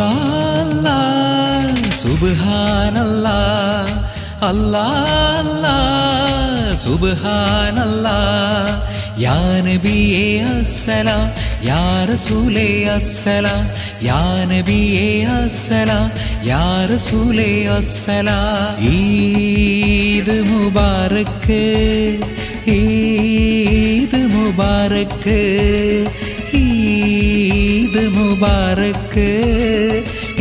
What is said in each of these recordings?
അല്ലാഹ് സുബ്ഹാനല്ലാഹ് അല്ലാഹ് സുബ്ഹാനല്ലാഹ് യാ നബിയേ അസ്സലാം യാ റസൂലേ അസ്സലാം യാ നബിയേ അസ്സലാം യാ റസൂലേ അസ്സലാം ഈദ് മുബാറക് ഈദ് മുബാറക് ഈദ് മുബാറക്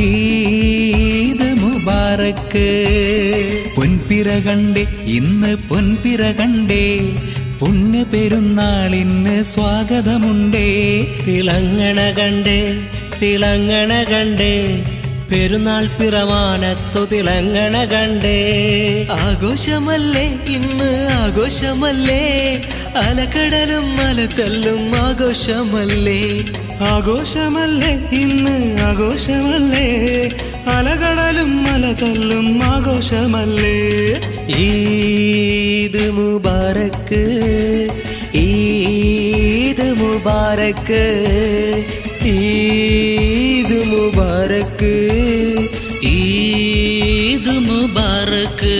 ഈദ് മുബാറക് പൊൻപിറ കണ്ടേ ഇന്ന് പൊൻപിറ കണ്ടേ പുണ്യ പെരുന്നാളിന് സ്വാഗതമുണ്ടേ തിളങ്ങണ കണ്ടേ പെരുന്നാൾ പിറവാനത്തു തിളങ്ങണ കണ്ടേ ആഘോഷമല്ലേ ഇന്ന് ആഘോഷമല്ലേ അലകടലും മലക്കല്ലും ആഘോഷമല്ലേ ആഘോഷമല്ലേ ഇന്ന് ആഘോഷമല്ലേ അലകടലും മലകല്ലും ആഘോഷമല്ലേ ഈദ് മുബാറക് ഈദ് മുബാറക് ഈദ് മുബാറക് ഈദ് മുബാറക്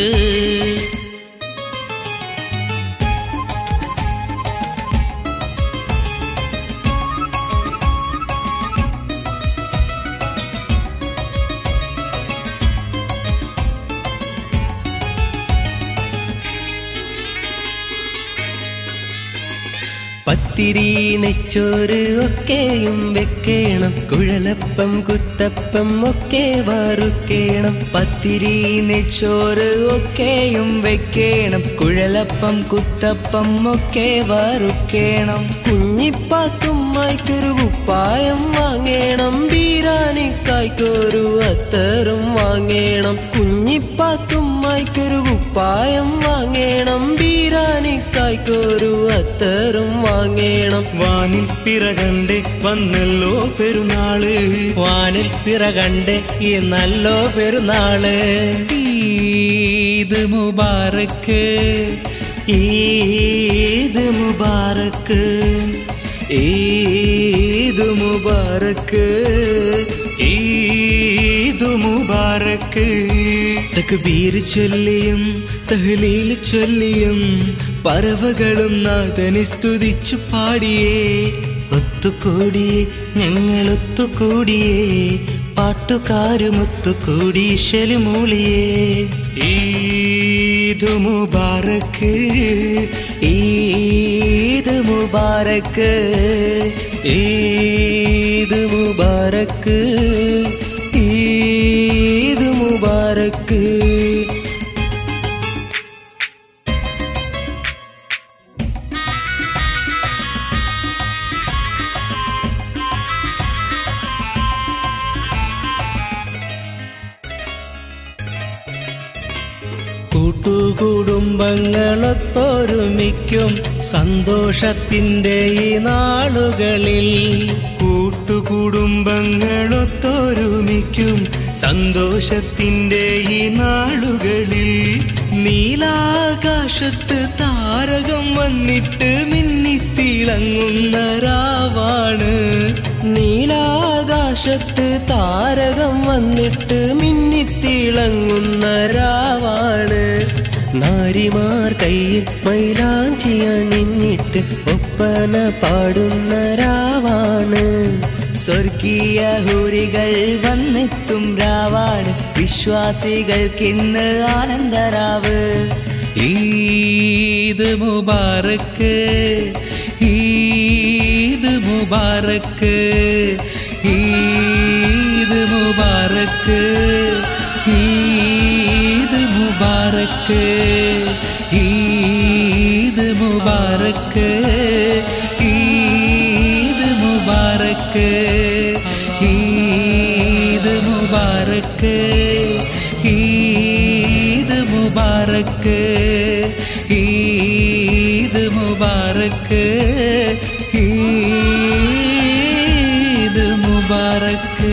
പത്തിരി നെച്ചോറ് ഒക്കെയും വെക്കണം കുഴലപ്പം കുത്തപ്പം ഒക്കെ വറുക്കണം പത്തിരി നെച്ചോറ് ഒക്കെയും വെക്കണം കുഴലപ്പം കുത്തപ്പം ഒക്കെ വറുക്കണം കുഞ്ഞിപ്പാത്തുമ്മായിക്കൊരു കുപ്പായം വാങ്ങണം ബീരാനിക്കായ്ക്കൊരു അത്തറും വാങ്ങണം കുഞ്ഞിപ്പാത്തുമ്മായിക്കൊരു കുപ്പായം വാങ്ങണം ബീരാനിക്കായ്ക്കൊരു അത്തറും വാങ്ങണം വാനിൽ പിറകണ്ടേ വന്നല്ലോ പെരുന്നാള് വാനിൽ പിറകണ്ടേ ഈ നല്ലോ പെരുന്നാള് ഈദ് മുബാറക് ഈദ് മുബാറക് ഈദ് മുബാറക് ഈദ് മുബാറക് തക്ബീർ ചൊല്ലിയും തഹ്ലീൽ ചൊല്ലിയും പറവകളും നാഥനെ സ്തുതിച്ചു പാടിയേ ഒത്തുകൂടിയേ ഞങ്ങൾ ഒത്തുകൂടിയേ പാട്ടുകാരും ഒത്തുകൂടി ശലിമൂളിയേ ഈദ് മുബാറക് ഈദ് മുബാറക് ഈദ് മുബാറക് ഈദ് മുബാറക് കൂട്ടുകുടുംബങ്ങളൊത്തൊരുമിക്കും സന്തോഷത്തിൻ്റെ ഈ നാളുകളിൽ കൂട്ടുകുടുംബങ്ങളൊത്തൊരുമിക്കും സന്തോഷത്തിൻ്റെ ഈ നാളുകളിൽ നീലാകാശത്ത് താരകം വന്നിട്ട് മിന്നിത്തിളങ്ങുന്ന രാവാണ് നീലാകാശത്ത് താരകം വന്നിട്ട് മിന്നിത്തിളങ്ങുന്ന രാവാണ് നാരിമാർ കയ്യിൽ മൈലാഞ്ചി അണിഞ്ഞിട്ട് ഒപ്പന പാടുന്ന രാവാണ് സ്വർഗീയ ഹൂരികൾ വന്നെത്തും രാവാണ് വിശ്വാസികൾക്കിന്ന് ആനന്ദരാവ് ഈദ് മുബാറക് ഈദ് മുബാറക് ഈദ് മുബാറക് ഈദ് മുബാറക് ഈദ് മുബാറക് ഈദ് മുബാറക് ഈദ് മുബാറക് ഈദ് മുബാറക് ഈദ് മുബാറക് ഈദ് മുബാറക്